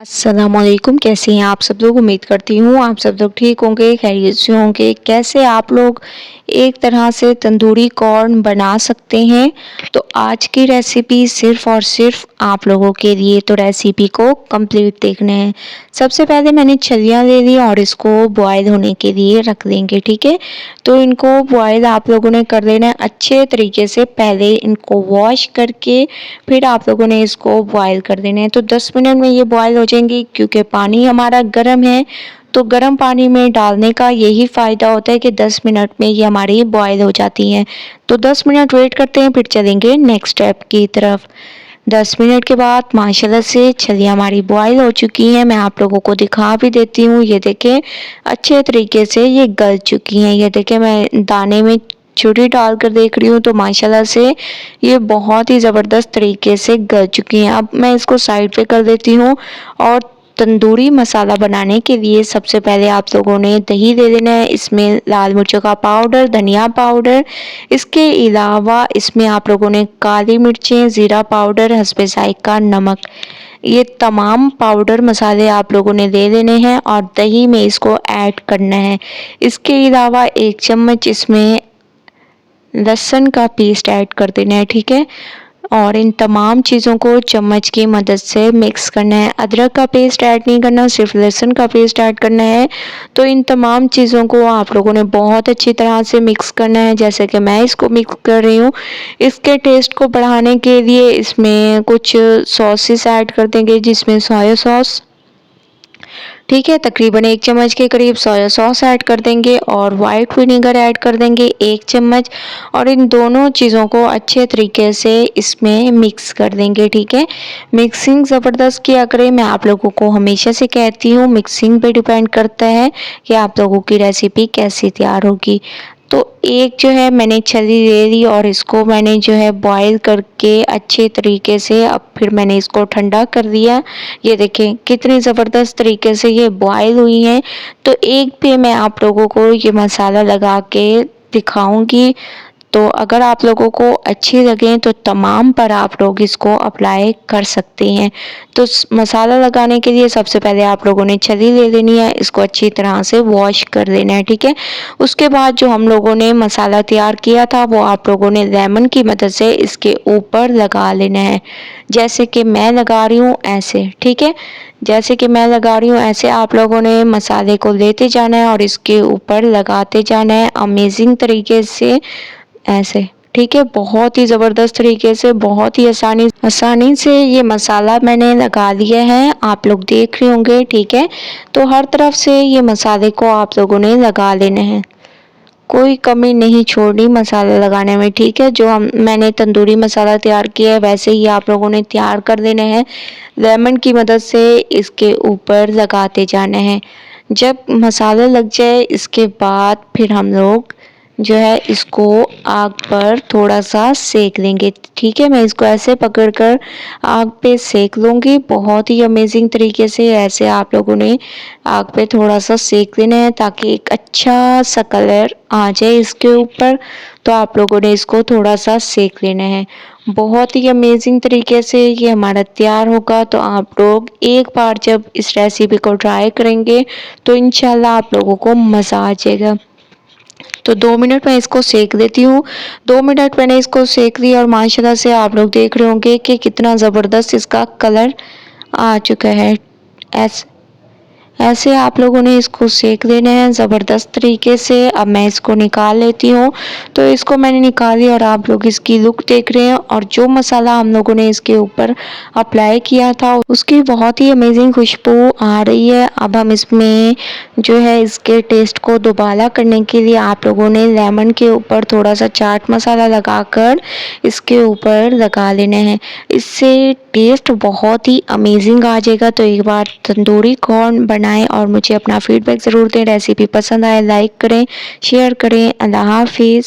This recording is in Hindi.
अस्सलामुअलैकुम, कैसे हैं आप सब लोग। उम्मीद करती हूँ आप सब लोग ठीक होंगे, खैरियत से होंगे। कैसे आप लोग एक तरह से तंदूरी कॉर्न बना सकते हैं। तो आज की रेसिपी सिर्फ़ और सिर्फ आप लोगों के लिए, तो रेसिपी को कंप्लीट देखना है। सबसे पहले मैंने छलियाँ ले ली और इसको बॉयल होने के लिए रख देंगे, ठीक है। तो इनको बॉयल आप लोगों ने कर लेना है अच्छे तरीके से। पहले इनको वॉश करके फिर आप लोगों ने इसको बॉयल कर देना है। तो 10 मिनट में ये बॉयल हो जाएंगी, क्योंकि पानी हमारा गर्म है। तो गर्म पानी में डालने का यही फ़ायदा होता है कि 10 मिनट में ये हमारी बॉयल हो जाती हैं। तो 10 मिनट वेट करते हैं, फिर चलेंगे नेक्स्ट स्टेप की तरफ। 10 मिनट के बाद माशाल्लाह से छलियाँ हमारी बॉयल हो चुकी हैं। मैं आप लोगों को दिखा भी देती हूँ। ये देखें, अच्छे तरीके से ये गल चुकी हैं। ये देखें, मैं दाने में छुरी डाल कर देख रही हूँ, तो माशाल्लाह से ये बहुत ही ज़बरदस्त तरीके से गल चुकी हैं। अब मैं इसको साइड पे कर देती हूँ। और तंदूरी मसाला बनाने के लिए सबसे पहले आप लोगों ने दही ले लेना है। इसमें लाल मिर्चों का पाउडर, धनिया पाउडर, इसके अलावा इसमें आप लोगों ने काली मिर्चें, ज़ीरा पाउडर, हस्बे ज़ायक़ा नमक, ये तमाम पाउडर मसाले आप लोगों ने ले लेने हैं और दही में इसको ऐड करना है। इसके अलावा 1 चम्मच इसमें लहसुन का पेस्ट ऐड कर देना है, ठीक है। और इन तमाम चीज़ों को चम्मच की मदद से मिक्स करना है। अदरक का पेस्ट ऐड नहीं करना, सिर्फ लहसुन का पेस्ट ऐड करना है। तो इन तमाम चीज़ों को आप लोगों ने बहुत अच्छी तरह से मिक्स करना है, जैसे कि मैं इसको मिक्स कर रही हूँ। इसके टेस्ट को बढ़ाने के लिए इसमें कुछ सॉसेस ऐड कर देंगे, जिसमें सोया सॉस, ठीक है, तकरीबन 1 चम्मच के करीब सोया सॉस ऐड कर देंगे और वाइट विनेगर ऐड कर देंगे 1 चम्मच। और इन दोनों चीज़ों को अच्छे तरीके से इसमें मिक्स कर देंगे, ठीक है। मिक्सिंग ज़बरदस्त किया करें। मैं आप लोगों को हमेशा से कहती हूँ, मिक्सिंग पे डिपेंड करता है कि आप लोगों की रेसिपी कैसी तैयार होगी। तो एक जो है मैंने छली ले ली और इसको मैंने जो है बॉयल करके अच्छे तरीके से, अब फिर मैंने इसको ठंडा कर दिया। ये देखें कितनी ज़बरदस्त तरीके से ये बॉयल हुई हैं। तो एक पे मैं आप लोगों को ये मसाला लगा के दिखाऊंगी। तो अगर आप लोगों को अच्छी लगे तो तमाम पर आप लोग इसको अप्लाई कर सकते हैं। तो मसाला लगाने के लिए सबसे पहले आप लोगों ने छली ले लेनी है, इसको अच्छी तरह से वॉश कर लेना है, ठीक है। उसके बाद जो हम लोगों ने मसाला तैयार किया था वो आप लोगों ने लेमन की मदद से इसके ऊपर लगा लेना है, जैसे कि मैं लगा रही हूँ ऐसे, ठीक है। जैसे कि मैं लगा रही हूँ ऐसे आप लोगों ने मसाले को लेते जाना है और इसके ऊपर लगाते जाना है अमेजिंग तरीके से, ऐसे, ठीक है। बहुत ही ज़बरदस्त तरीके से, बहुत ही आसानी से ये मसाला मैंने लगा लिया है, आप लोग देख रहे होंगे, ठीक है। तो हर तरफ से ये मसाले को आप लोगों ने लगा लेना है, कोई कमी नहीं छोड़नी मसाला लगाने में, ठीक है। जो मैंने तंदूरी मसाला तैयार किया है वैसे ही आप लोगों ने तैयार कर देना है। लेमन की मदद से इसके ऊपर लगाते जाना है। जब मसाला लग जाए इसके बाद फिर हम लोग जो है इसको आग पर थोड़ा सा सेक लेंगे, ठीक है। मैं इसको ऐसे पकड़कर आग पे सेक लूँगी, बहुत ही अमेजिंग तरीके से। ऐसे आप लोगों ने आग पे थोड़ा सा सेक लेना है ताकि एक अच्छा सा कलर आ जाए इसके ऊपर। तो आप लोगों ने इसको थोड़ा सा सेक लेना है। बहुत ही अमेजिंग तरीके से ये हमारा तैयार होगा। तो आप लोग एक बार जब इस रेसिपी को ट्राई करेंगे तो इंशाल्लाह आप लोगों को मज़ा आ जाएगा। तो 2 मिनट मैं इसको सेक देती हूँ। 2 मिनट मैंने इसको सेक लिया और माशाल्लाह से आप लोग देख रहे होंगे कि कितना ज़बरदस्त इसका कलर आ चुका है। ऐसे आप लोगों ने इसको सेक लेना है ज़बरदस्त तरीके से। अब मैं इसको निकाल लेती हूँ। तो इसको मैंने निकाल लिया और आप लोग इसकी लुक देख रहे हैं और जो मसाला हम लोगों ने इसके ऊपर अप्लाई किया था उसकी बहुत ही अमेजिंग खुशबू आ रही है। अब हम इसमें जो है इसके टेस्ट को दोबारा करने के लिए आप लोगों ने लेमन के ऊपर थोड़ा सा चाट मसाला लगाकर इसके ऊपर लगा लेना है। इससे टेस्ट बहुत ही अमेजिंग आ जाएगा। तो एक बार तंदूरी कॉर्न बनाएं और मुझे अपना फीडबैक ज़रूर दें। रेसिपी पसंद आए लाइक करें, शेयर करें। अल्लाह हाफिज़।